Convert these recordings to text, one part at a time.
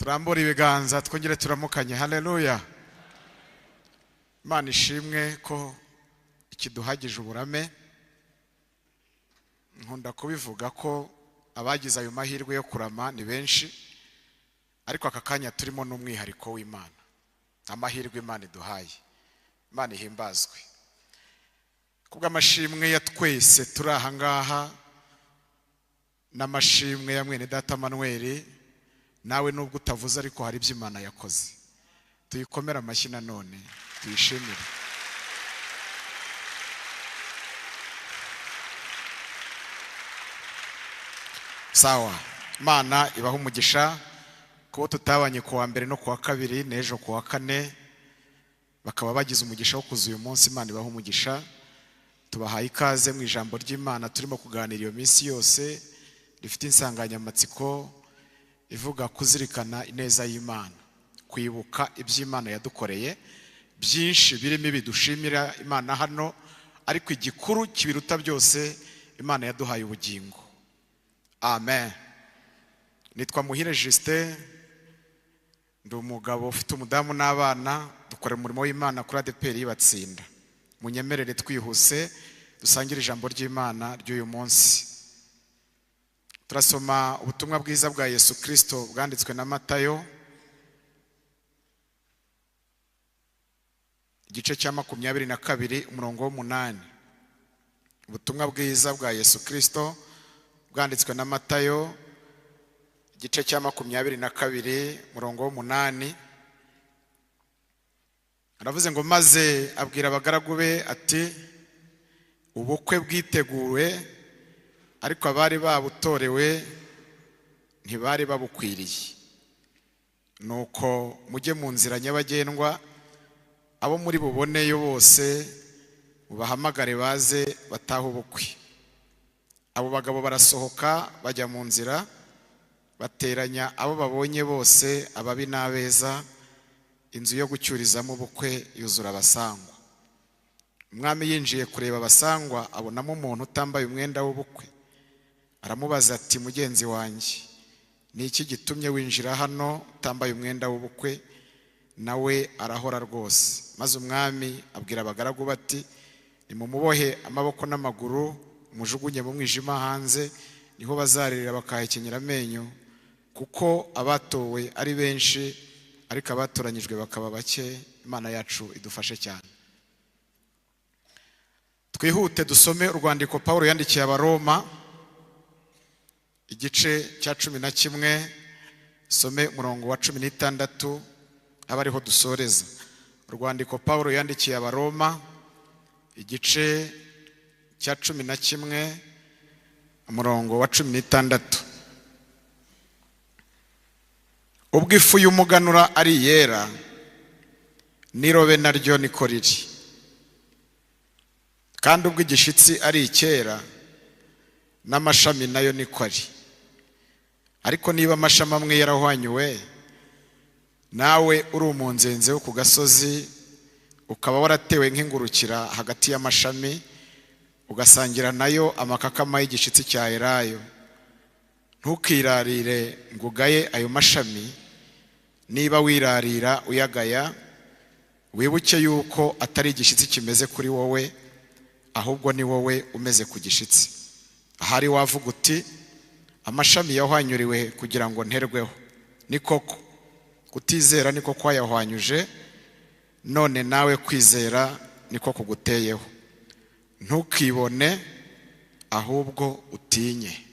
turambura ibiganza twongere turamukanye. Haleluya. Imana ishimwe ko ikiduhagije uburame. Nkunda kubivuga ko abagize ayo mahirwe yo kurama ni benshi, ariko aka kanya turimo n'umwihariko w'Imana, amahirwe Imana iduhaye. Imana ihimbazwe kubw'amashimwe ya twese turi aha ngaha, n'amashimwe ya mwene data Manuel. Nawe nubwo utavuze ariko hari ibyo Imana yakoze, tuyikomera amashyi nanone tuyishimire. Sawa, Imana ibaha umugisha kuko tutabanye ku wa mbere no ku wa kabiri n'ejo ku wa kane, bakaba bagize umugisha wo kuza uyu munsi. Imana ibaha umugisha. Tubahaye ikaze mu ijambo ry'Imana turimo kuganira iyo minsi yose, rifite insanganyamatsiko ivuga kuzirikana ineza y'Imana, kwibuka iby'Imana yadukoreye byinshi birimo ibidushimira Imana hano, ariko igikuru kibiruta byose, Imana yaduhaye ubugingo. Amen. Nitwa Muhire Justin, ndi umugabo ufite umudamu n'abana, dukora umurimo w'Imana kuri ADPR y'Ibatsinda. Munyemerere twihuse dusangire ijambo ry'Imana ry'uyu munsi. Turasoma ubutumwa bwiza bwa Yesu Kristo bwanditswe na Matayo, igice cya 22 umurongo w'8. Ubutumwa bwiza bwa Yesu Kristo bwanditswe na Matayo, igice cya 22 umurongo w'8. Aravuze ngo maze abwira abagaragu be ati, ubukwe bwiteguwe, ariko abari babutorewe ntibari babukwiriye. Nuko mujye mu nzira nyabagendwa, abo muri buboneyo bose mubahamagare baze bataha ubukwe. Abo bagabo barasohoka bajya mu nzira, bateranya abo babonye bose, ababi n'abeza. Inzu yo gucyurizamo ubukwe yuzura abasangwa. Umwami yinjiye kureba abasangwa, abonamo umuntu utambaye umwenda w'ubukwe. Aramubaza ati, mugenzi wanjye, ni iki gitumye winjira hano utambaye umwenda w'ubukwe? Nawe arahora rwose. Maze umwami abwira abagaragu bati, nimumubohe amaboko n'amaguru, mujugunye mu mwijima hanze, niho bazarira bakahekenyera amenyo, kuko abatowe ari benshi ariko abatoranyijwe bakaba bake. Imana yacu idufashe cyane. Twihute dusome urwandiko Pawulo yandikiye Abaroma, igice cya 11, some umurongo wa 16, aba ariho dusoreza. Urwandiko Pawulo yandikiye Abaroma, igice cya 11 umurongo wa 16. Ubwo ifu y'umuganura ari yera, n'irobe naryo niko riri. Kandi ubwo igishitsi ari icyera, n'amashami nayo niko ari. Ariko niba amashami amwe yarahwanyuwe, nawe uri umunzenze wo ku gasozi, ukaba waratewe nk'ingurukira hagati y'amashami, ugasangira nayo amakakama y'igishitsi cya elayo, ntukirarire ngo ugaye ayo mashami. Niba wirarira uyagaya, wibuke yuko atari igishitsi kimeze kuri wowe, ahubwo ni wowe umeze ku gishitsi. Ahari wavuga uti, amashami yahwanyuriwe kugira ngo nterweho. Ni koko kutizera niko kwayahwanyuje, none nawe kwizera niko kuguteyeho. Ntukibone, ahubwo utinye.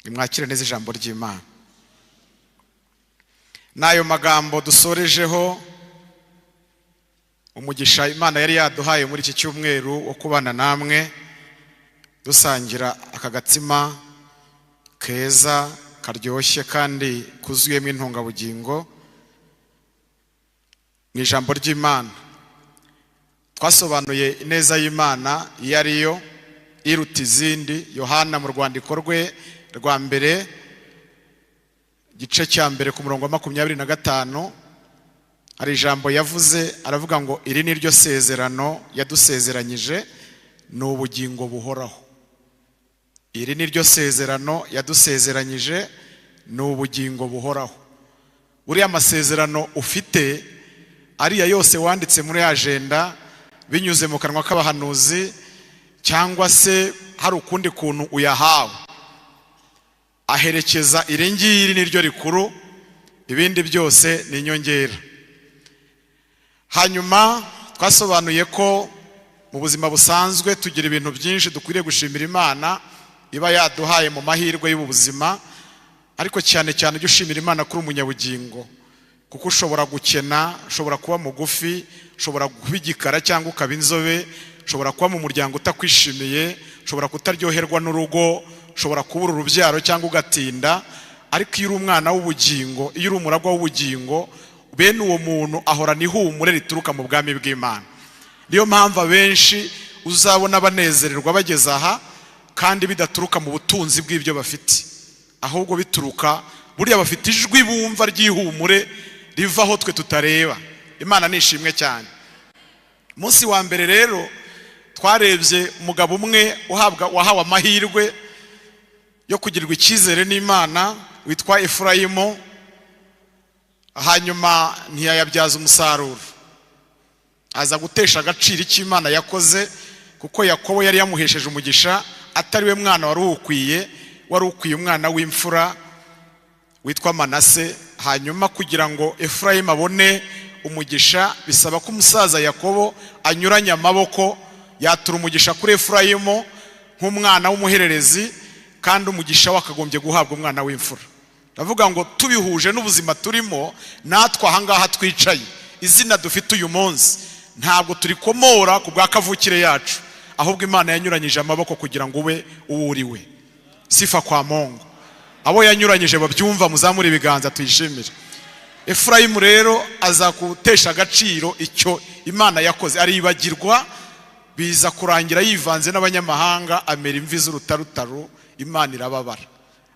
Nimwakire neza ijambo ry'Imana. Nayo magambo dusorejeho umugisha Imana yari yaduhaye muri iki cyumweru wo kubana namwe, dusangira aka gatsima keza karyoshye kandi kuzuyemo intungabugingo mu ijambo ry'Imana. Twasobanuye ineza y'Imana iyo ariyo iruta izindi. Yohana mu rwandiko rwe rwa mbere, igice cya mbere ku murongo wa 25, hari ijambo yavuze, aravuga ngo iri ni ryo sezerano yadusezeranyije, ni ubugingo buhoraho. Iri ni ryo sezerano yadusezeranyije, ni ubugingo buhoraho. uriya amasezerano ufite ariya yose wanditse muri agenda binyuze mu kanwa k'abahanuzi cyangwa se hari ukundi kuntu uyahawe, aherekeza irengiri niryo rikuru, ibindi byose ni inyongera. Hanyuma twasobanuye ko mu buzima busanzwe tugira ibintu byinshi dukwiriye gushimira Imana iba yaduhaye mu mahirwe y'ubuzima, ariko cyane cyane ujye ushimira Imana kuri umunyabugingo, kuko ushobora gukena, ushobora kuba mugufi, ushobora kuba igikara cyangwa ukaba inzobe, ushobora kuba mu muryango utakwishimiye, ushobora kutaryoherwa n'urugo, ushobora kubura urubyaro cyangwa ugatinda, ariko iyo uri umwana w'ubugingo, iyo uri umuragwa w'ubugingo, bene uwo muntu ahorana ihumure rituruka mu bwami bw'Imana. Niyo mpamvu abenshi uzabona banezererwa bageze aha, kandi bidaturuka mu butunzi bw'ibyo bafite, ahubwo bituruka buriya bafite ijwi bumva ry'ihumure rivaho twe tutareba. Imana nishimwe cyane. Umunsi wa mbere rero twarebye umugabo umwe wahawe amahirwe yo kugirirwa icyizere n'Imana witwa Efurayimu, hanyuma ntiyayabyaza umusaruro, aza gutesha agaciro icyo Imana yakoze, kuko Yakobo yari yamuhesheje umugisha, atari we mwana wari ukwiye umwana w'imfura witwa Manase. Hanyuma kugira ngo Efurayimu abone umugisha bisaba ko umusaza Yakobo anyuranya amaboko, yatura umugisha kuri Efurayimu nk'umwana w'umuhererezi, kandi umugisha wakagombye guhabwa umwana w'imfura. Ndavuga ngo tubihuje n'ubuzima turimo, natwe ahangaha twicaye, izina dufite uyu munsi ntabwo turikomora ku bwa kavukire yacu, ahubwo Imana yanyuranyije amaboko kugira ngo ube uwo uriwe. Sifa kwa Mungu. Abo yanyuranyije babyumva, muzamure ibiganza tuyishimire. Efurayimu rero aza gutesha agaciro icyo Imana yakoze, aribagirwa, biza kurangira yivanze n'abanyamahanga, amera imvi z'urutarutaru. Imana irababara,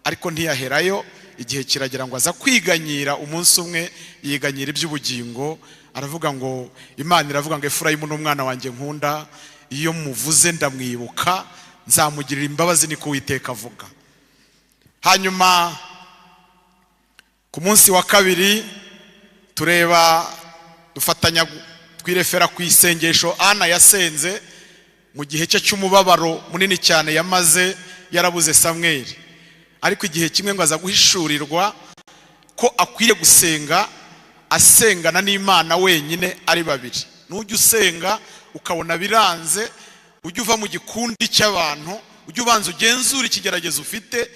ariko ntiyaherayo. Igihe kiragira ngo aza kwiganyira. Umunsi umwe yiganyira iby'ubugingo, aravuga ngo Imana iravuga ngo Efurayimu n'umwana wanjye nkunda, iyo muvuze ndamwibuka, nzamugirira imbabazi, niko Uwiteka avuga. Hanyuma ku munsi wa kabiri dufatanya twirefera ku isengesho Ana yasenze mu gihe cye cy'umubabaro munini cyane yamaze yarabuze Samweli, ariko igihe kimwe ngo aza guhishurirwa ko akwiriye gusenga, asengana n'Imana wenyine ari babiri. Nujya usenga ukabona biranze, ujye uva mu gikundi cy'abantu, ujye ubanza ugenzura ikigeragezo ufite,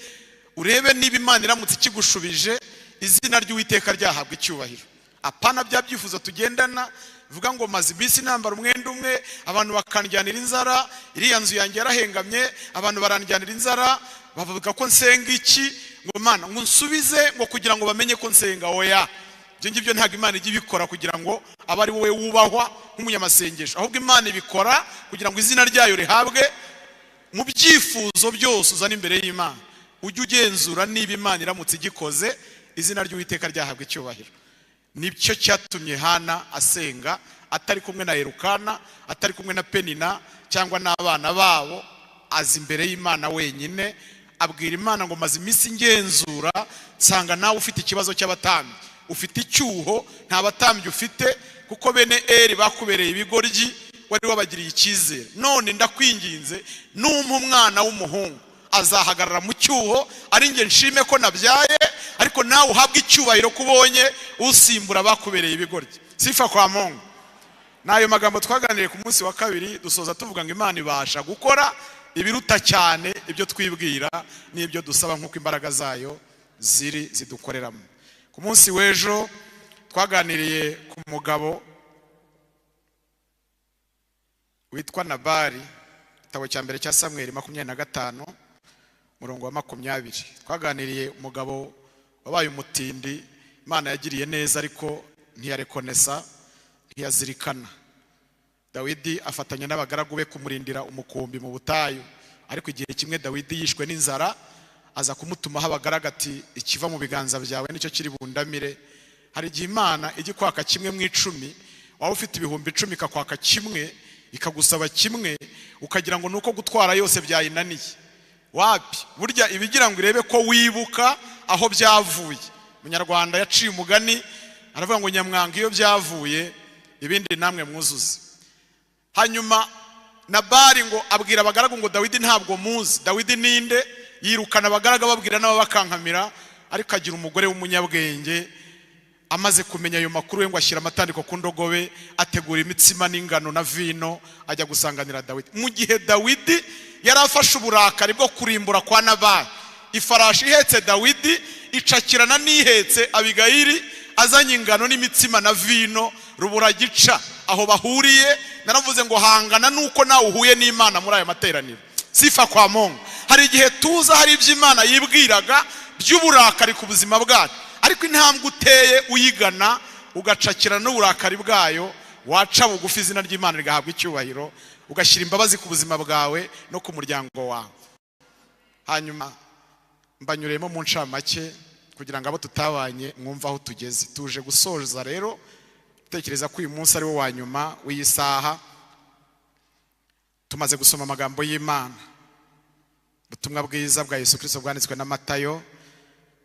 urebe niba Imana iramutse ikigushubije izina ry'Uwiteka ryahabwa icyubahiro. Apana bya byifuzo tugendana vuga ngo maze iminsi nambara umwenda umwe, abantu bakanjyanira inzara, iriya nzu yanjye yarahengamye, abantu baranjyanira inzara, bavuga ko nsenga iki, ngo Mana ngo nsubize ngo kugira ngo bamenye ko nsenga. Oya, ibyo ngibyo ntabwo Imana ijya ibikora kugira ngo abe ari wowe wubahwa nk'umunyamasengesho, ahubwo Imana ibikora kugira ngo izina ryayo rihabwe. Mu byifuzo byose uzana imbere y'Imana, ujye ugenzura niba Imana iramutse igikoze izina ry'Uwiteka ryahabwa icyubahiro. Nicyo cyatumye Hana asenga, atari kumwe na Elukana, atari kumwe na Penina cyangwa n'abana babo, aza imbere y'Imana wenyine, abwira Imana ngo maze iminsi ngenzura, nsanga nawe ufite ikibazo cy'abatambyi, ufite icyuho, nta batambyi ufite, kuko bene Eli bakubereye ibigoryi, wari wabagiriye icyizere. None ndakwinginze, numpa umwana w'umuhungu, azahagarara mu cyuho, ari nge nshime ko nabyaye, ariko nawe uhabwe icyubahiro kubonye usimbura bakubereye ibigoryi. Sifa kwa Mungu. Nayo magambo twaganiriye ku munsi wa kabiri, dusoza tuvuga ngo Imana ibasha gukora ibiruta cyane ibyo twibwira n'ibyo dusaba, nk'uko imbaraga zayo zidukoreramo. Ku munsi w'ejo twaganiriye ku mugabo witwa Nabali, igitabo cya mbere cya Samweli 25 murongo wa 20. Twaganiriye umugabo wabaye umutindi, Imana yagiriye neza ariko ntiyarekonesa, ntiyazirikana. Dawidi afatanya n'abagaragu be kumurindira umukumbi mu butayu, ariko igihe kimwe Dawidi yishwe n'inzara, aza kumutumaho abagaragu ati ikiva mu biganza byawe nicyo kiri bundamire. Hari igihe Imana ijya kwaka kimwe mu 10, waba ufite ibihumbi 10 ikakwaka kimwe, ikagusaba kimwe, ukagira ngo nuko gutwara yose byayinaniye. Wapi, burya ibigira ngo irebe ko wibuka aho byavuye. Umunyarwanda yaciye umugani aravuga ngo nyamwanga iyo byavuye ibindi namwe mwuzuze. Hanyuma Nabali ngo abwira abagaragu ngo Dawidi ntabwo muzi. Dawidi ninde? Yirukana abagaraga babwira n'abakankamira, ariko agira umugore w'umunyabwenge amaze kumenya ayo makuru we ngo ashyira amatandiko ku ndogobe, ategura imitsima n'ingano na vino, ajya gusanganira Dawidi. Mu gihe Dawidi yarafashe uburakari bwo kurimbura kwa Nabali, ifarashi ihetse Dawidi icakirana n'ihetse Abigayili azanye ingano n'imitsima na vino, rubura gica aho bahuriye. Naravuze ngo hangana nuko nawe uhuye n'Imana muri aya materaniro. Sifa kwa Mungu. Hari igihe tuza hari iby'Imana yibwiraga by'uburakari ku buzima bwacu, ariko intambwe uteye uyigana ugacakira n'uburakari bwayo, waca bugufi izina ry'Imana rigahabwa icyubahiro, ugashyira imbabazi ku buzima bwawe no ku muryango wawe. Hanyuma mbanyuremo mu ncamake kugira ngo abo tutabanye mwumva aho tugeze. Tuje gusoza rero, tekereza ko uyu munsi ari wo wa nyuma w'iyi saha. Tumaze gusoma amagambo y'Imana, ubutumwa bwiza bwa Yesu Kristo bwanditswe na Matayo.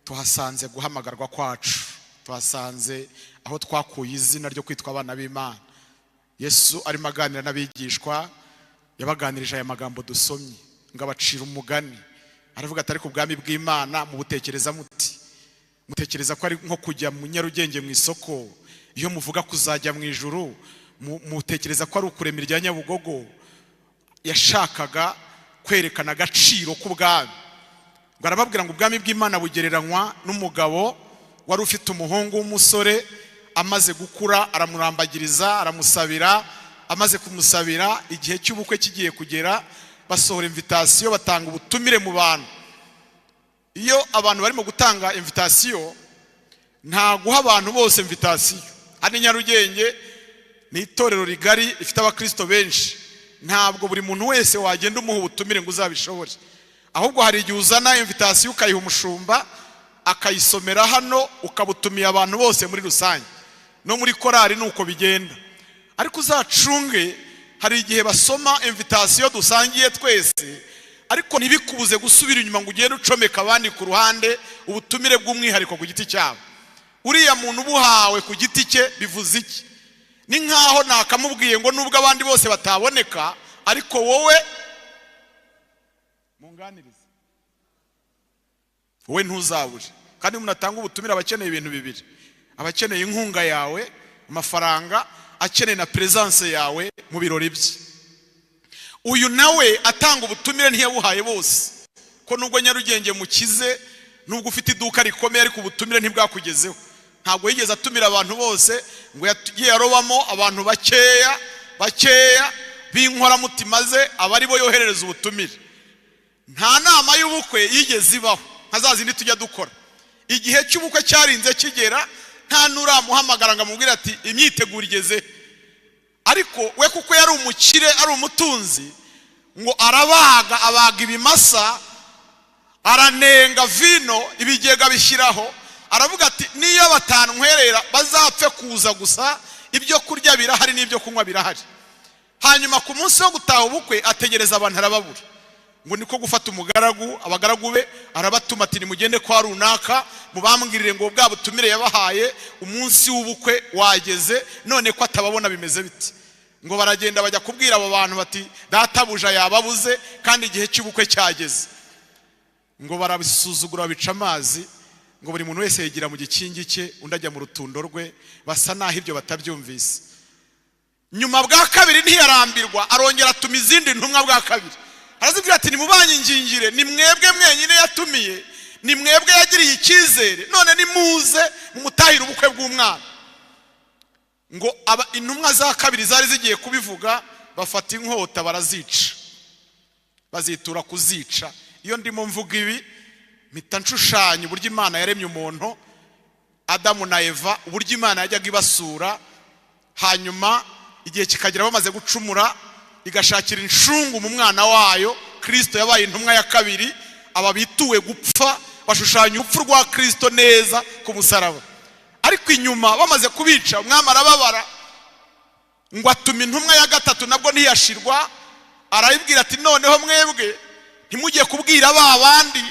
Tuhasanze guhamagarwa kwacu, tuhasanze aho twakuye izina ryo kwitwa abana b'Imana. Yesu arimo aganira n'abigishwa, yabaganirije aya magambo dusomye ngo abacira umugani. Aravuga ati ariko ubwami bw'Imana mubutekereza muti? Mutekereza ko ari nko kujya mu Nyarugenge mu isoko? Iyo muvuga kuzajya mu ijuru mutekereza ko ari ukurema irya Nyabugogo? Yashakaga kwerekana agaciro k'ubwami. Barababwira ngo ubwami bw'Imana bugereranywa n'umugabo wari ufite umuhungu w'umusore, amaze gukura aramurambagiriza, aramusabira. Amaze kumusabira, igihe cy'ubukwe kigiye kugera, basohora invitation, batanga ubutumire mu bantu. Iyo abantu barimo gutanga invitation, nta guha abantu bose invitation. Hano Nyarugenge ni itorero rigari rifite abakristo benshi, ntabwo buri muntu wese wagenda umuha ubutumire ngo uzabishobore. Ahubwo hari igihe uzana invitation ukayiha umushumba akayisomera hano, ukabutumiye abantu bose muri rusange. No muri korali nuko bigenda. Ariko uzacunge, hari igihe basoma invitation dusangiye twese, ariko ntibikubuze gusubira inyuma ngo ugende ucomeka abandi ku ruhande ubutumire bw'umwihariko ku giti cyabo. Uriya muntu ubuhawe ku giti cye bivuze iki? Ni nkaho nakamubwiye ngo nubwo abandi bose bataboneka, ariko wowe munganirize, wowe ntuzabure. Kandi umuntu atanga ubutumire abakeneye ibintu bibiri: abakeneye inkunga yawe, amafaranga, akeneye na presence yawe mu birori bye. Uyu nawe atanga ubutumire ntiyabuhaye bose, ko nubwo Nyarugenge mukize, nubwo ufite iduka rikomeye, ariko ubutumire ntibwakugezeho. Ntabwo yigeze atumira abantu bose, ngo yagiye arobamo abantu bakeya b'inkora mutima ze abari bo yoherereza ubutumire. Nta nama y'ubukwe yigeze ibaho nkazazindi tujya dukora. Igihe cy'ubukwe cyarinze kigera, nta nuramuhamagara ngo amubwire ati imyiteguro igeze. Ariko we kuko yari umukire, ari umutunzi, ngo abaga ibimasa, aranenga vino, ibigega bishyiraho. Aravuga ati niyo batantwerera bazapfe kuza gusa, ibyo kurya birahari n'ibyo kunywa birahari. Hanyuma ku munsi wo gutaha ubukwe ategereza abantu arababura. Ngo niko gufata umugaragu, abagaragu be arabatuma ati nimugende kwa runaka mubambwirire ngo bwa butumire yabahaye umunsi w'ubukwe wageze, none ko atababona bimeze biti. Ngo baragenda bajya kubwira abo bantu bati databuja yababuze kandi igihe cy'ubukwe cyageze. Ngo barabisuzugura bica amazi, ngo buri muntu wese yigira mu gikingi cye, undi ajya mu rutundo rwe, basa naho ibyo batabyumvise. Nyuma bwa kabiri ntiyarambirwa, arongera atuma izindi ntumwa bwa kabiri. Arazibwira ati nimubanyingingire, ni mwebwe mwenyine yatumiye, ni mwebwe yagiriye icyizere, none nimuze mumutahira ubukwe bw'umwana. Ngo intumwa za kabiri zari zigiye kubivuga, bafata inkota barazica, bazitura kuzica. Iyo ndimo mvuga ibi mpita nshushanya uburyo Imana yaremye umuntu, Adamu na Eva, uburyo Imana yajyaga ibasura. Hanyuma igihe kikagera bamaze gucumura, igashakira inshungu mu mwana wayo. Kristo yabaye intumwa ya kabiri, aba bituwe gupfa, bashushanya urupfu rwa Kristo neza ku musaraba. Ariko inyuma bamaze kubica, umwami arababara, ngo atuma intumwa ya gatatu, nabwo ntiyashirwa. Arayibwira ati noneho mwebwe ntimugiye kubwira ba bandi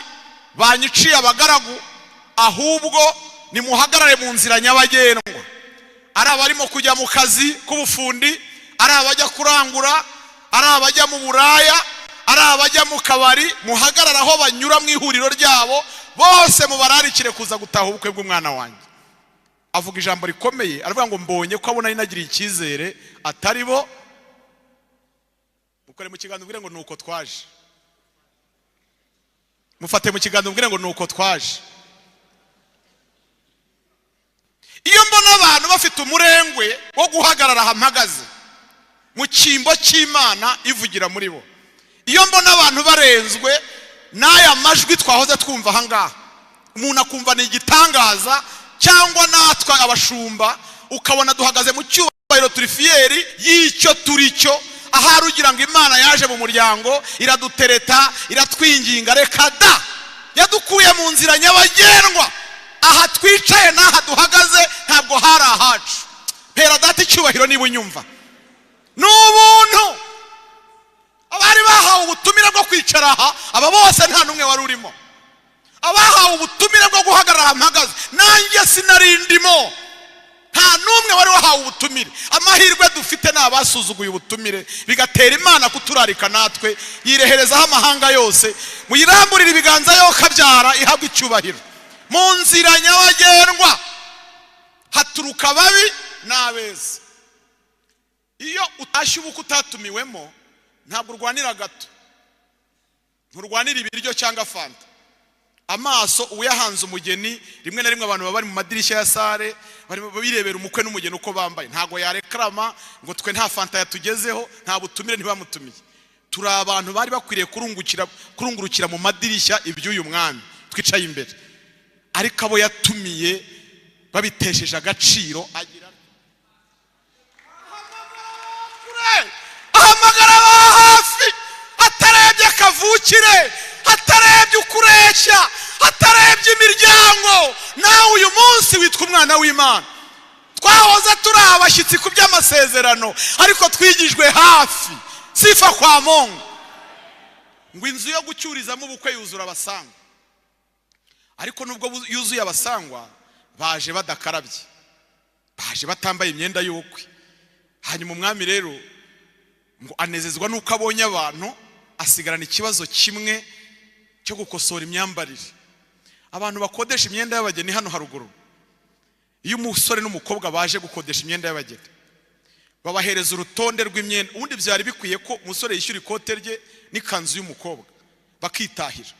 banyiciye abagaragu, ahubwo nimuhagarare mu nzira nyabagendwa. Ari abarimo kujya mu kazi k'ubufundi, ari abajya kurangura, ari abajya mu buraya, ari abajya mu kabari, muhagarara aho banyura mu ihuriro ryabo, bose mubararikire kuza gutaha ubukwe bw'umwana wanjye. Avuga ijambo rikomeye, aravuga ngo mbonye ko abona inagiriye icyizere atari bo. Mukore mu kiganza ubwire ngo nuko twaje. Mufate mu kiganza ubwire ngo nuko twaje. Iyo mbona abantu bafite umurengwe wo guhagarara ahamagaze mu cyimbo cy'Imana ivugira muri bo, iyo mbona abantu barenzwe n'aya majwi twahoze twumva ahangaha, umuntu akumva ni igitangaza, cyangwa natwe abashumba ukabona duhagaze mu cyubahiro turi fiyeri y'icyo turi cyo, ahari ugira ngo Imana yaje mu muryango iradutereta iratwinginga. Reka da, yadukuye mu nzira nyabagendwa. Aha twicaye n'aha duhagaze ntabwo hari ahacu. Pera data icyubahiro niba unyumva. N'ubuntu abari bahawe ubutumire bwo kwicara aha, aba bose nta numwe wari urimo. Abahawe ubutumire bwo guhagarara ahamagaze, nanjye sinarindimo. Nta numwe wari wahawe ubutumire. Amahirwe dufite n'abasuzuguye ubutumire, bigatera Imana kuturarika natwe yireherezaho amahanga yose. Muyiramburira ibiganza yo kabyara ihabwa icyubahiro. Mu nzira nyabagendwa haturuka babi n'abeza. Iyo utashye ubukwe utatumiwemo, ntabwo urwanira gato, nturwanira ibiryo cyangwa fanta. Amaso uyahanze umugeni, rimwe na rimwe abantu baba bari mu madirishya ya sare birebera umukwe n'umugeni uko bambaye, ntabwo yarekrama ngo twe nta fanta yatugezeho, nta butumire ntibamutumiye. Turi abantu bari bakwiriye kurungurukira mu madirishya iby'uyu mwami twicaye imbere, ariko abo yatumiye babitesheje agaciro. Agira ahamagara aba hafi, atarebye kavukire, atarebye ukureshya, atarebye imiryango. Nawe uyu munsi witwa umwana w'Imana. Twahoze turi abashyitsi ku by'amasezerano, ariko twigijwe hafi. Sifa kwa Mungu. Ngo inzu yo gucyurizamo ubukwe yuzura abasangwa, ariko nubwo yuzuye abasangwa baje badakarabye, baje batambaye imyenda y'ubukwe. Hanyuma umwami rero ngo anezezwa nuko abonye abantu, asigarana ikibazo kimwe cyo gukosora imyambarire. Abantu bakodesha imyenda y'abageni hano haruguru, iyo umusore n'umukobwa baje gukodesha imyenda y'abageni, babahereza urutonde rw'imyenda. Ubundi byari bikwiye ko umusore yishyura ikote rye n'ikanzu y'umukobwa bakitahira,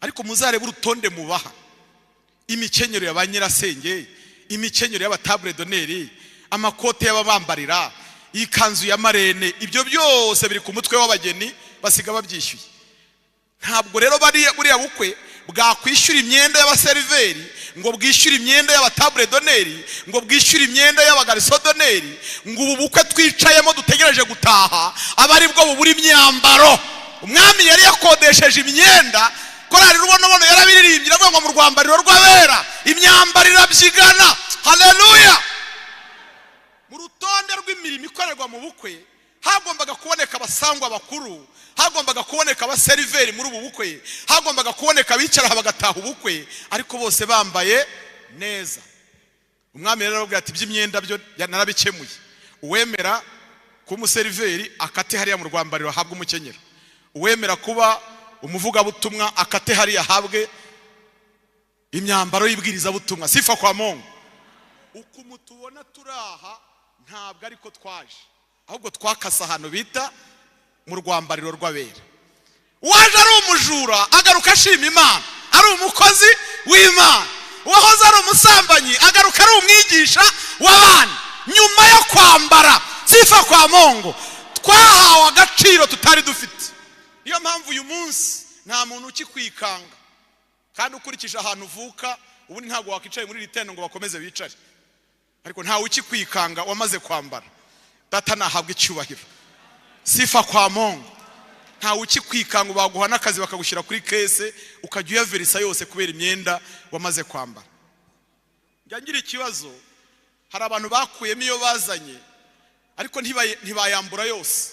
ariko muzarebe urutonde mubaha: imikenyero ya ba nyirasenge, imikenyero y'abatable d'honneur, amakote y'ababambarira, ikanzu ya marene. Ibyo byose biri ku mutwe w'abageni, basiga babyishyuye. Ntabwo rero buriya bukwe bwakwishyura imyenda y'abaseriveri, ngo bwishyure imyenda y'abatable d'honneur, ngo bwishyure imyenda y'abagariso d'honneur, ngo ubu bukwe twicayemo dutegereje gutaha aba ari bwo bubura imyambaro. Umwami yari yakodesheje imyenda, korari rubonobono yarabiririmbye avuga ngo mu rwambariro rw'abera imyambaro irabyigana. Haleluya! Mu rutonde rw'imirimo ikorerwa mu bukwe hagombaga kuboneka abasangwa bakuru, hagombaga kuboneka abaseriveri muri ubu bukwe, hagombaga kuboneka abicara bagataha ubukwe, ariko bose bambaye neza. Umwami rero aravuga ati iby'imyenda byo narabikemuye. Uwemera kuba umuseriveri akate hariya mu rwambariro ahabwe umukenyero, uwemera kuba umuvugabutumwa akate hariya ahabwe imyambaro y'ibwirizabutumwa. Sifa kwa Mungu. Uko mutubona turaha ntabwo ariko twaje, ahubwo twakasa ahantu bita mu rwambariro rw'abera. Uwaje ari umujura agaruka ashima Imana, ari umukozi w'Imana. Uwahoze ari umusambanyi agaruka ari umwigisha w'abandi nyuma yo kwambara. Sifa kwa Mungu. Twahawe agaciro tutari dufite. Niyo mpamvu uyu munsi nta muntu ukikwikanga, kandi ukurikije ahantu uvuka ubundi ntabwo wakicaye muri ritendo ngo bakomeze bicare, ariko ntawe ukikwikanga wamaze kwambara. Data nahabwa icyubahiro. Sifa kwa Mungu. Ntawe ukikwikanga baguha n'akazi bakagushyira kuri kese ukajya uyaverisa yose kubera imyenda wamaze kwambara. Njya ngira ikibazo, hari abantu bakuyemo iyo bazanye ariko ntibayambura yose.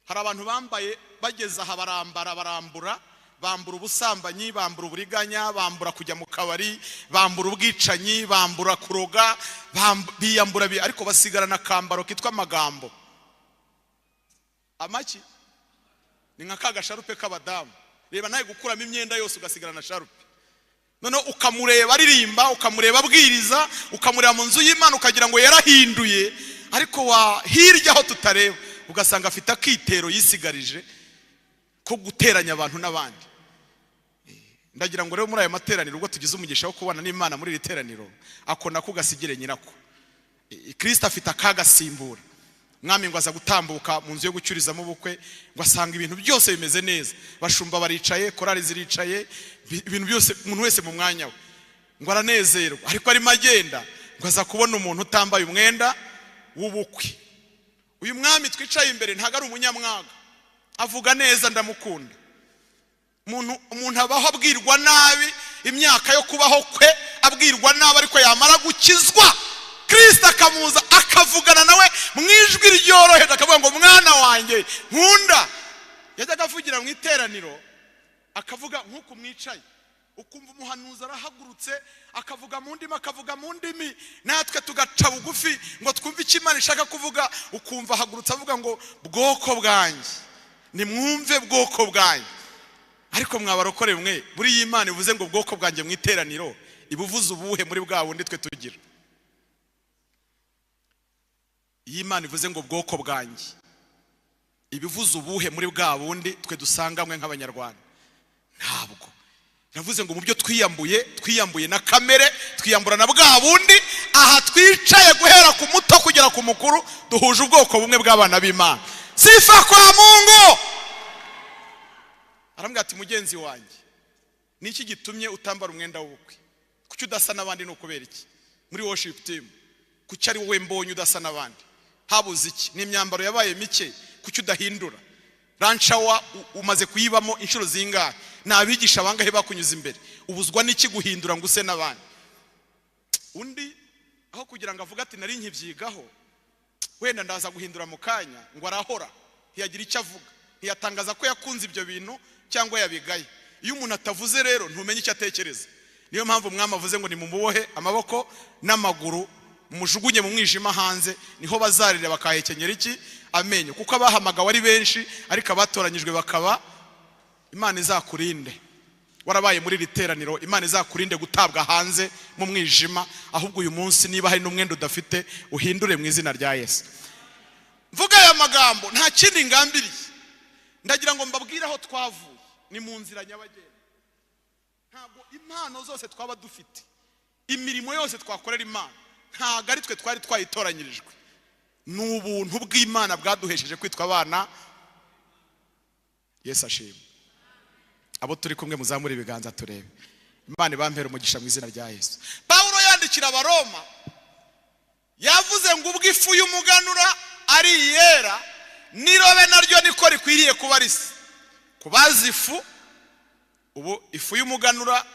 Hari abantu bambaye bageze aha barambura bambura ubusambanyi, bambura uburiganya, bambura kujya mu kabari, bambura ubwicanyi, bambura kuroga, biyambura ariko basigarana akambaro kitwa amagambo. Amaki ni nka kagasharupe k'abadamu. Reba nawe gukuramo imyenda yose ugasigarana sharupe. None ukamureba aririmba, ukamureba abwiriza, ukamureba mu nzu y'Imana ukagira ngo yarahinduye, ariko hirya aho tutareba ugasanga afite akitero yisigarije ko guteranya abantu n'abandi. Ndagira ngo rero muri aya materaniro ubwo tugize umugisha wo kubana n'Imana muri iri teraniro, ako nako gasigire nyirako. Kristo afite akagasimbura. Mwami ngo aza gutambuka mu nzu yo gucyurizamo ubukwe, ngo asanga ibintu byose bimeze neza, bashumba baricaye, korali ziricaye, ibintu byose umuntu wese mu mwanya we, ngo aranezerwa. Ariko ari magenda ngo aza kubona umuntu utambaye umwenda w'ubukwe. Uyu mwami twicaye imbere ntago ari umunyamwaga, avuga neza, ndamukunda. Umuntu abaho abwirwa nabi, imyaka yo kubaho kwe abwirwa nabi, ariko yamara gukizwa Kristo akamuza akavugana nawe mu ijwi ryoroheje, akavuga ngo mwana wanjye nkunda. Yajyaga avugira mu iteraniro akavuga nk'uko mwicaye, ukumva umuhanuzi arahagurutse akavuga mu ndimi, akavuga mu ndimi, natwe tugaca bugufi ngo twumve icyo Imana ishaka kuvuga. Ukumva ahagurutse avuga ngo bwoko bwanjye nimwumve bwoko bwanjye. Ariko mwabarokore mwe, buri y'Imana ivuze ngo bwoko bwanjye mu iteraniro, ibuvuze ubuhe muri bwa bundi twe tugira? Y'Imana ivuze ngo bwoko bwanjye, ibivuze ubuhe muri bwa bundi twe dusangamwe nk'abanyarwanda? Ntabwo. Navuze ngo mu byo twiyambuye na kamere, twiyambura na bwa bundi. Aha twicaye guhera ku muto kugera ku mukuru, duhuje ubwoko bumwe bw'abana b'Imana. Sifa kwa Mungu. Arambwira ati mugenzi wanjye, niki gitumye utambara umwenda w'ubukwe? Kuki udasa n'abandi? No kubera iki? Muri worship team kuki ari wowe mbonye udasa n'abandi? Habuze iki? Ni imyambaro yabaye mike, kuki udahindura? Ranchawa umaze kuyibamo inshuro zingahe? Nabigisha bangahe bakunyuza imbere? Ubuzwa n'iki guhindura ngo use n'abandi? Undi aho kugira ngo avuga ati nari nkibyigaho, wenda ndaza guhindura mu kanya, ngo arahora ntiyagira icyo avuga, ntiyatangaza ko yakunze ibyo bintu cyangwa yabigaye. Iyo umuntu atavuze rero ntumenye icyo atekereza. Niyo mpamvu Umwami avuze ngo nimumubohe amaboko n'amaguru, mujugunye mu mwijima hanze, niho bazarira bakahekenyera iki? Amenyo. Kuko abahamagawe ari benshi, ariko abatoranyijwe bakaba. Imana izakurinde warabaye muri iri teraniro, Imana izakurinde gutabwa hanze mu mwijima. Ahubwo uyu munsi niba hari n'umwenda udafite, uhindure mu izina rya Yesu. Mvuga aya magambo nta kindi ngambiriye, ndagira ngo mbabwire aho twavuye ni mu nzira nyabagendwa. Ntabwo impano zose twaba dufite, imirimo yose twakorera Imana, ntabwo ari twe twari twayitoranyirijwe. Ni ubuntu bw'Imana bwaduhesheje kwitwa abana. Yesu ashimwe. Abo turi kumwe muzamure ibiganza turebe. Imana ibampere umugisha mu izina rya Yesu. Pawulo yandikira Abaroma yavuze ngo ubwo ifu y'umuganura ari yera, nirobe naryo niko rikwiriye kuba risa. Kubaza ifu, ubu ifu y'umuganura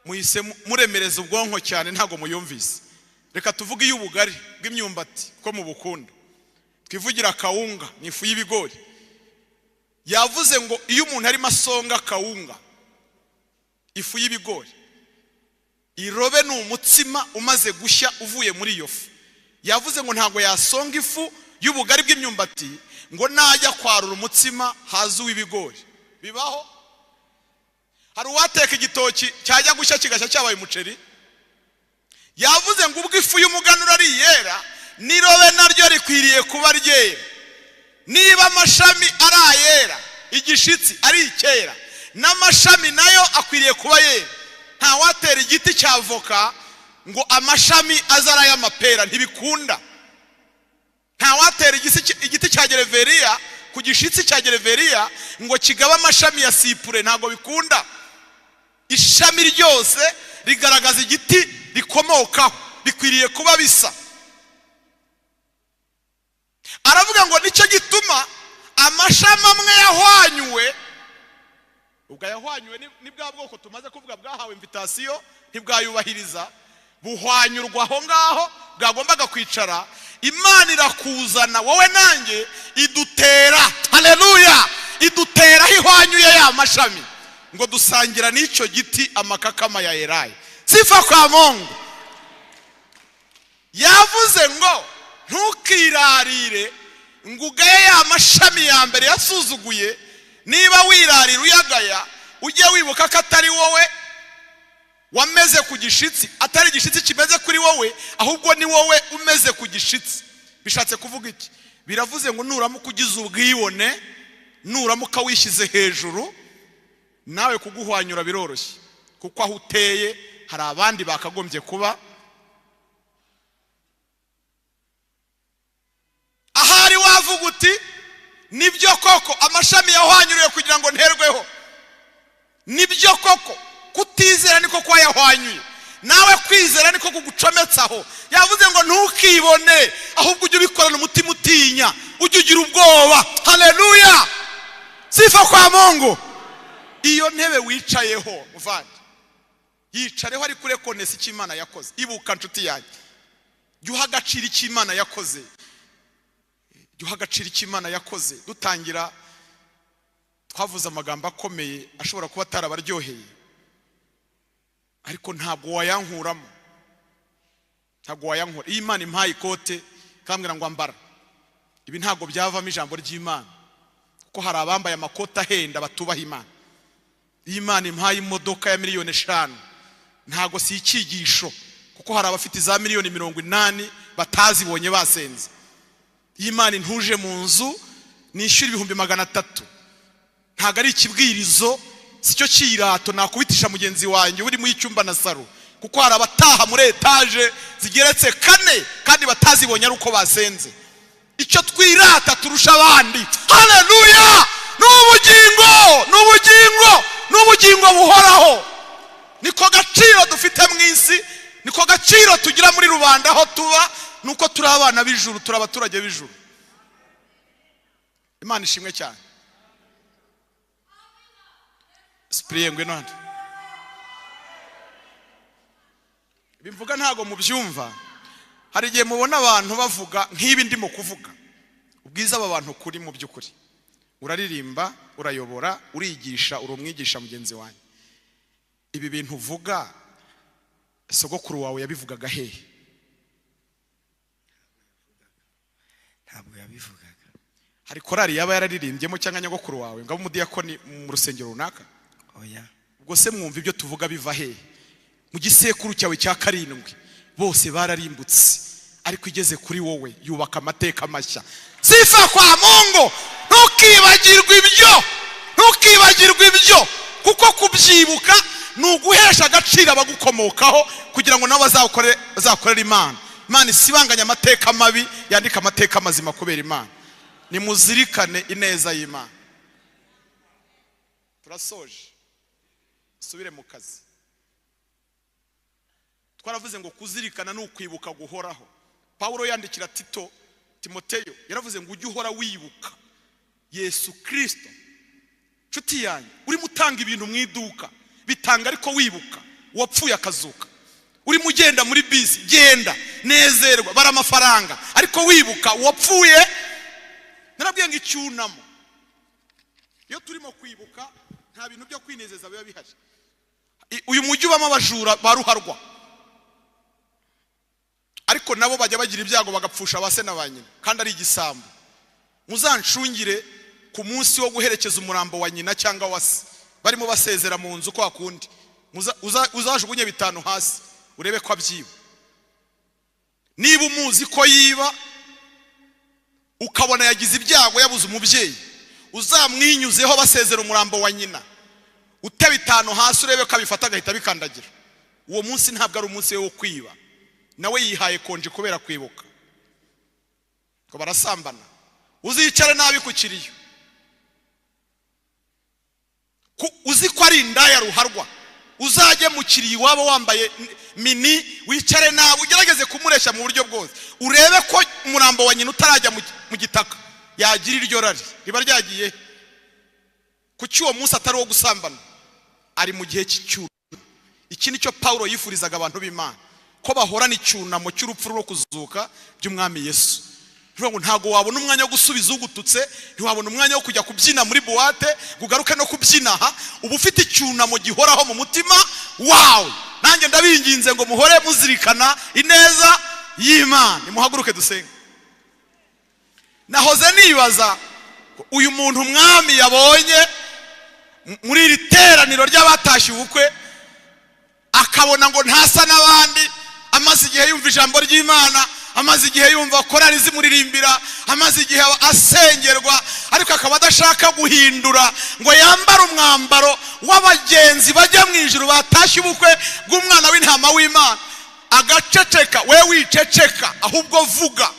muhise muremereza ubwonko cyane, ntago muyumvise. Reka tuvuge y'ubugari bw'imyumbati ko mu bukunda, twivugira kawunga ni ifu y'ibigori. Yavuze ngo iyo umuntu arimo asonga kawunga, ifu y'ibigori, irobe ni umutsima umaze gushya uvuye muri iyo fu. Yavuze ngo ntago yasonga ifu y'ubugari bw'imyumbati ngo najya kwarura umutsima haza uw'ibigori. Bibaho? Hari uwateka igitoki cyajya gushya kigashya cyabaye umuceri? Yavuze ngo ubwo ifu y'umuganura ari yera, nirobe naryo rikwiriye kuba ryera. Niba amashami ari ayera, igishitsi ari icyera, n'amashami nayo akwiriye kuba yera. Nta watera igiti cya voka ngo amashami azara y'amapera, ntibikunda. Nta watera igiti cya gereveriya ku gishitsi cya gereveriya ngo kigaba amashami ya sipure, ntago bikunda. Ishami ryose rigaragaza igiti rikomokaho, bikwiriye kuba bisa. Aravuga ngo nicyo gituma amashami amwe yahwanyuwe, ubwo yahwanyuwe ni bwa bwoko tumaze kuvuga bwahawe invitation, ntibwayubahiriza, buhwanyurwa aho ngaho bwagombaga kwicara. Imana irakuzana wowe nanjye idutera, haleluya, idutera ihwanyuye ya mashami. ngo dusangira n'icyo giti amakakama ya Elayi. Sifa kwa Mungu. Yavuze ngo ntukirarire ngo ugaye ya mashami ya mbere yasuzuguye. Niba wirarira uyagaya, ujye wibuka ko atari wowe wameze ku gishitsi, atari igishitsi kimeze kuri wowe, ahubwo ni wowe umeze ku gishitsi. Bishatse kuvuga iki? Biravuze ngo nuramuka ugize ubwibone, nuramuka wishyize hejuru, nawe kuguhwanyura biroroshye, kuko aho uteye hari abandi bakagombye kuba. Ahari wavuga uti nibyo koko amashami yahwanyuriwe kugira ngo nterweho, nibyo koko kutizera niko kwa yahwanyuye, nawe kwizera niko kugucometsaho. Yavuze ngo ntukibone, ahubwo ujye ubikorana umutima utinya, ujye ugira ubwoba. Haleluya, sifa kwa Mungu. Iyo ntebe wicayeho muvandi, yicareho ari kure konesa icyo Imana yakoze. Ibuka nshuti yanjye, jya uha agaciro icyo Imana yakoze, jya uha agaciro icyo Imana yakoze. Dutangira twavuze amagambo akomeye ashobora kuba atarabaryoheye, ariko ntabwo wayankuramo, ntabwo wayankura. Iyo Imana impaye ikote kambwira ngo ambara, ibi ntabwo byavamo ijambo ry'Imana, kuko hari abambaye amakota ahenda batubaha Imana. Iyo Imana impaye imodoka ya miliyoni 5, ntabwo si icyigisho, kuko hari abafite za miliyoni 80 batazibonye basenze. Iyo Imana intuje mu nzu nishyura 300,000, ntabwo ari ikibwirizo, sicyo cyirato nakubitisha mugenzi wanjye uri mu icyumba na saro, kuko hari abataha muri etaje zigeretse 4 kandi batazibonye ari uko basenze. Icyo twirata turusha abandi. Haleluya, n'ubugingo, n'ubugingo, n'ubugingo buhoraho. Niko gaciro dufite mu isi, niko gaciro tugira muri rubanda aho tuba, nuko turi abana b'ijuru, turi abaturage b'ijuru. Imana ishimwe cyane. Spiriyengwe nande. Bimvuga ntago mubyumva. Hari igihe mubona abantu bavuga nk'ibi ndimo kuvuga. Ubwiza aba bantu kuri mu by'ukuri. Uraririmba, urayobora, urigisha, urumwigisha mugenzi wanjye. Ibi bintu uvuga sogokuru wawe yabivugaga hehe? Ntabwo yabivugaga. Hari korari yaba yararirimbyemo cyangwa nyogokuru wawe ngabo umudiyakoni mu rusengero runaka? Oya. Ubwo se mwumva ibyo tuvuga biva hehe? Mu gisekuru cyawe cya 7 bose bararimbutse, ariko igeze kuri wowe yubaka amateka mashya. Sifa kwa Mungu. Ntukibagirwe ibyo, ntukibagirwe ibyo, kuko kubyibuka nuguhesha agaciro abagukomokaho, kugira ngo nabo bazakorera Imana. Imana isibanganya amateka mabi, yandika amateka mazima kubera Imana. Nimuzirikane ineza y'Imana. Turasoje, subire mu kazi. Twaravuze ngo kuzirikana n'ukwibuka guhoraho. Paulo yandikira Timoteyo yaravuze ngo ujye uhora wibuka Yesu Kristo. Nshuti yanjye, uri mutanga ibintu mu iduka, bitanga ariko wibuka wapfuye akazuka. Uri mugenda muri bisi, genda nezerwa, bara amafaranga, ariko wibuka wapfuye. Narabwiye ngo icyunamo, iyo turimo kwibuka nta bintu byo kwinezeza biba bihari. Uyu mujyi ubamo abajura baruharwa, ariko nabo bajya bagira ibyago bagapfusha abase na banyina, kandi ari igisambo. Muzanshungire ku munsi wo guherekeza umurambo wa nyina cyangwa wase, barimo basezera mu nzu kwa kundi, uzajugunye 5 hasi urebe ko abyiba. Niba umuzi ko yiba ukabona yagize ibyago yabuze umubyeyi, uzamwinyuzeho basezera umurambo wa nyina, utebe 5 hasi urebe ko abifata agahita bikandagira. Uwo munsi ntabwo ari umunsi wo kwiba, nawe yihaye konje kubera kwibuka ko barasambana. Uzicare nabi ku kiriyo, uzi ko ari indaya ruharwa, uzajye mu kiriyo waba wambaye mini, wicare nabi, ugerageze kumuresha mu buryo bwose, urebe ko umurambo wa nyina utarajya mu gitaka yagira iryo rari riba ryagiye. Kuki uwo munsi atari wo gusambana, ari mu gihe cy'icyunamo. Iki nicyo Paulo yifurizaga abantu b'Imana, ko bahorana icyunamo cy'urupfu rwo kuzuka by'umwami Yesu. ngo ntago wabona umwanya wo gusubiza ugututse, ntiwabona umwanya wo kujya kubyina muri buwate, ugaruke no kubyina aha, uba ufite icyunamo gihoraho mu mutima wawe. Nanjye ndabinginze ngo muhore muzirikana ineza y'Imana. Nimuhaguruke dusenge. Nahoze nibaza uyu muntu umwami yabonye muri iri teraniro ry'abatashye ubukwe, akabona ngo ntasa n'abandi, amaze igihe yumva ijambo ry'Imana, amaze igihe yumva korari zimuririmbira, amaze igihe asengerwa, ariko akaba adashaka guhindura ngo yambare umwambaro w'abagenzi bajya mu ijuru batashye ubukwe bw'umwana w'intama w'Imana. Agaceceka. We wiceceka, ahubwo vuga,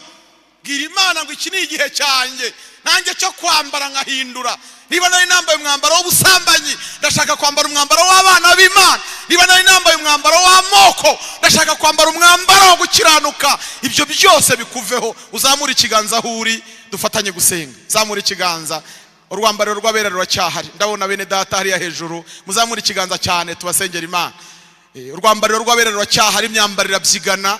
bwira Imana ngo iki ni igihe cyanjye nanjye cyo kwambara nkahindura. Niba nari nambaye umwambaro w'ubusambanyi, ndashaka kwambara umwambaro w'abana b'Imana. Niba nari nambaye umwambaro w'amoko, ndashaka kwambara umwambaro wo gukiranuka. Ibyo byose bikuveho. Uzamura ikiganza aho uri, dufatanye gusenga. Zamura ikiganza. Urwambariro rw'abera ruracyahari. Ndabona bene data hariya hejuru, muzamura ikiganza cyane tubasengera Imana. Urwambariro rw'abera ruracyahari, imyambariro irabyigana,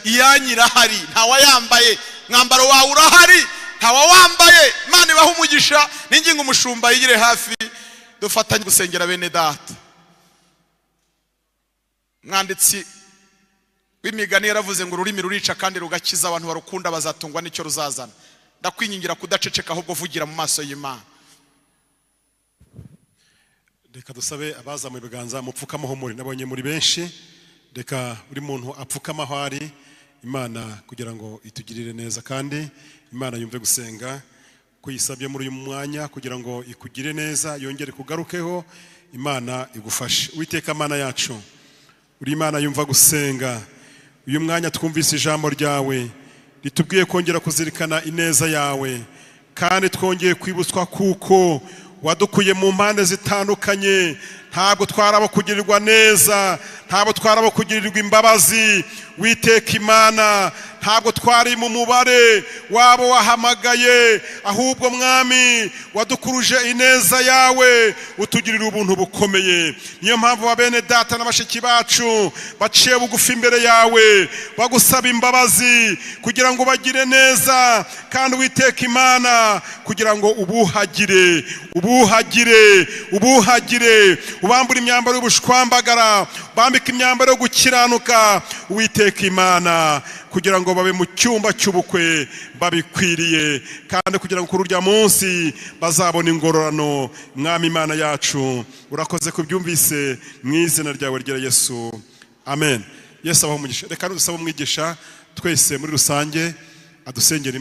iyanyu irahari, ntawayambaye. Mwambaro wawe urahari, ntawawambaye. Imana ibaha umugisha. Ninginga umushumba yigire hafi, dufatanye gusengera bene data. Mwanditsi w'imigani yaravuze ngo ururimi rurica kandi rugakiza, abantu barukunda bazatungwa n'icyo ruzazana. Ndakwingingira kudaceceka, ahubwo vugira mu maso y'Imana. Reka dusabe abazamuye ibiganza mupfukamaho muri, nabonye muri benshi. Reka buri muntu apfukamaho ari, Imana kugira ngo itugirire neza, kandi Imana yumve gusenga kuyisabye muri uyu mwanya kugira ngo ikugire neza, yongere kugarukeho. Imana igufashe. Uwiteka Mana yacu, uri Imana yumva gusenga. Uyu mwanya twumvise ijambo ryawe ritubwiye kongera kuzirikana ineza yawe, kandi twongeye kwibutswa kuko wadukuye mu mpande zitandukanye. Ntabwo twarabo kugirirwa neza, ntabwo twarabo kugirirwa imbabazi. Witeka Imana, ntabwo twari mu mubare wabo wahamagaye, ahubwo Mwami wadukuruje ineza yawe, utugirira ubuntu bukomeye. Niyo mpamvu bene data n'abashiki bacu baciye bugufi imbere yawe, bagusaba imbabazi kugira ngo bagire neza, kandi Witeka Imana kugira ngo ubuhagire, ubambura imyambaro y'ubushwambagara, bambika imyambaro yo gukiranuka. Witeka Imana kugira ngo babe mu cyumba cy'ubukwe babikwiriye, kandi kugira ngo kuri urya munsi bazabona ingororano. Mwami Imana yacu, urakoze kubyumvise, mu izina ryawe ryera Yesu, amen. Yesu abaho umugisha. Reka dusaba umwigisha twese muri rusange adusengera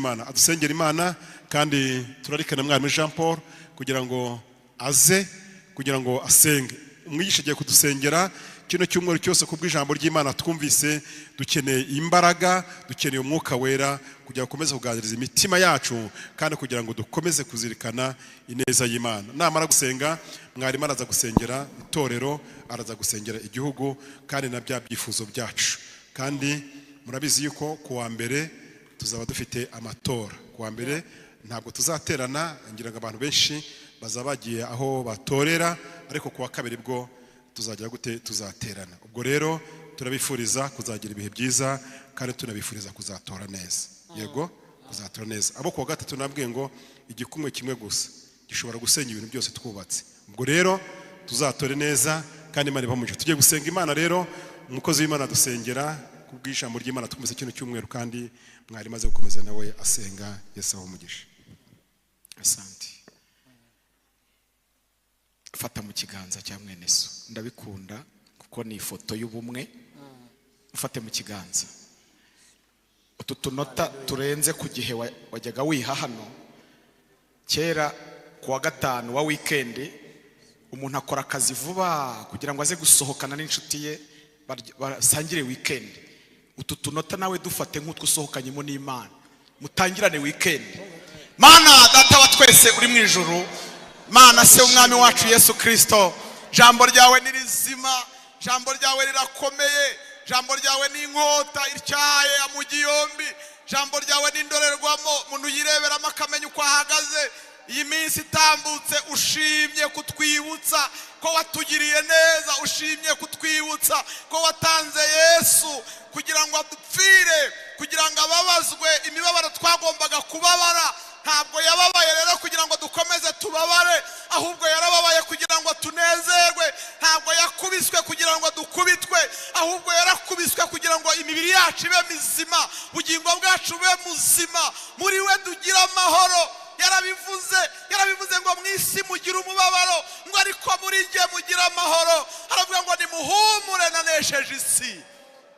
Imana, kandi turarikana mwarimu Jean Paul kugira ngo aze, kugira ngo asenge. Umwigisha agiye kudusengera kino cyumweru cyose kubw'ijambo ry'Imana twumvise. Dukeneye imbaraga, dukeneye umwuka wera kugira ngo ukomeze kuganiriza imitima yacu, kandi kugira ngo dukomeze kuzirikana ineza y'Imana. Namara gusenga, mwarimu araza gusengera itorero, araza gusengera igihugu, kandi na bya byifuzo byacu. Kandi murabizi yuko kuwa mbere tuzaba dufite amatora. Kuwa mbere ntabwo tuzaterana, ngira ngo abantu benshi bazaba bagiye aho batorera, ariko kuwa kabiri bwo tuzagira gute, tuzaterana. Ubwo rero turabifuriza kuzagira ibihe byiza, kandi tunabifuriza kuzatora neza. Yego, kuzatora neza. Abo kuwa gatatu nabwiye ngo igikumwe kimwe gusa gishobora gusenya ibintu byose twubatse. Ubwo rero tuzatore neza, kandi Imana ibamugisha. Tugiye gusenga Imana rero. Umukozi w'Imana dusengera kubw'ijambo ry'Imana twumvise kino cyumweru, kandi mwari maze gukomeza nawe asenga. Yesu abaho umugisha. Asante. Fata mu kiganza cya mwene so, ndabikunda kuko ni ifoto y'ubumwe. Ufate mu kiganza. Utu tunota turenze ku gihe wajyaga wiha hano. Kera kuwa gatanu wa weekend umuntu akora akazi vuba kugira ngo aze gusohokana n'inshuti ye basangire weekend. Utu tunota nawe dufate nk'utwusohokanyemo n'Imana, mutangirane weekend. Mana data wa twese uri mu ijuru, Mana se umwami wacu Yesu Kristo, jambo ryawe ni rizima, jambo ryawe rirakomeye, jambo ryawe ni inkota ityaye amugi yombi, jambo ryawe ni indorerwamo umuntu yireberamo akamenya uko ahagaze. Iyi minsi itambutse ushimye kutwibutsa ko watugiriye neza, ushimye kutwibutsa ko watanze Yesu kugira ngo adupfire, kugira ngo ababazwe imibabaro twagomba kubabara. Ntabwo yababaye rero kugira ngo dukomeze tubabare, ahubwo yarababaye kugira ngo tunezerwe. Ntabwo yakubiswe kugira ngo dukubitwe, ahubwo yarakubiswe kugira ngo imibiri yacu ibe mizima, ubugingo bwacu bube muzima, muri we tugira amahoro. Yarabivuze ngo mu isi mugira umubabaro, ngo ariko muri jye mugira amahoro. Aravuga ngo nimuhumure nanesheje isi.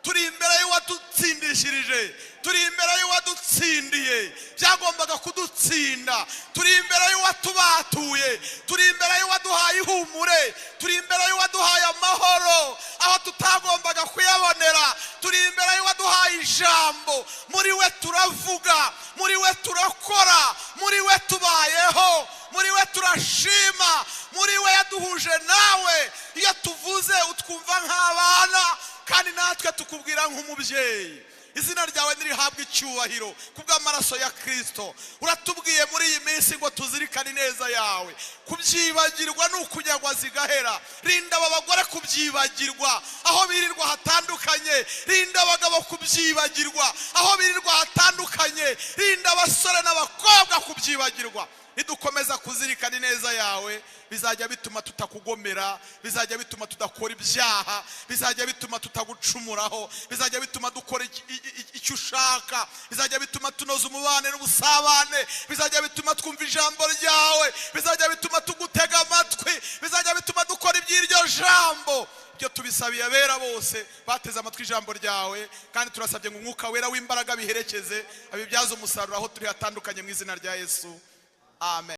Turi imbere y'uwadutsindishirije, turi imbere y'uwadutsindiye byagombaga kudutsinda, turi imbere y'uwatubatuye, turi imbere y'uwaduhaye ihumure, turi imbere y'uwaduhaye amahoro aho tutagombaga kuyabonera, turi imbere y'uwaduhaye ijambo. Muri we turavuga, muri we turakora, muri we tubayeho, muri we turashima, muri we yaduhuje nawe. Iyo tuvuze utwumva nk'abana, kandi natwe tukubwira nk'umubyeyi. Izina ryawe nirihabwa icyubahiro kubw'amaraso ya Kristo. Uratubwiye muri iyi minsi ngo tuzirikane neza yawe. Kubyibagirwa n'ukunyagwa zigahera. Rinda aba bagore kubyibagirwa aho birirwa hatandukanye, rinda abagabo kubyibagirwa aho birirwa hatandukanye, rinda abasore n'abakobwa kubyibagirwa. Nidukomeza kuzirikana neza yawe, bizajya bituma tutakugomera, bizajya bituma tudakora ibyaha, bizajya bituma tutagucumuraho, bizajya bituma dukora icyo ushaka, bizajya bituma tunoza umubane n'ubusabane, bizajya bituma twumva ijambo ryawe, bizajya bituma tugutega amatwi, bizajya bituma dukora iby'iryo jambo. Ibyo tubisabiye abera bose bateze amatwi ijambo ryawe, kandi turasabye ngo umwuka wera w'imbaraga biherekeze, abibyaza umusaruro aho turi hatandukanye mu izina rya Yesu. Amen.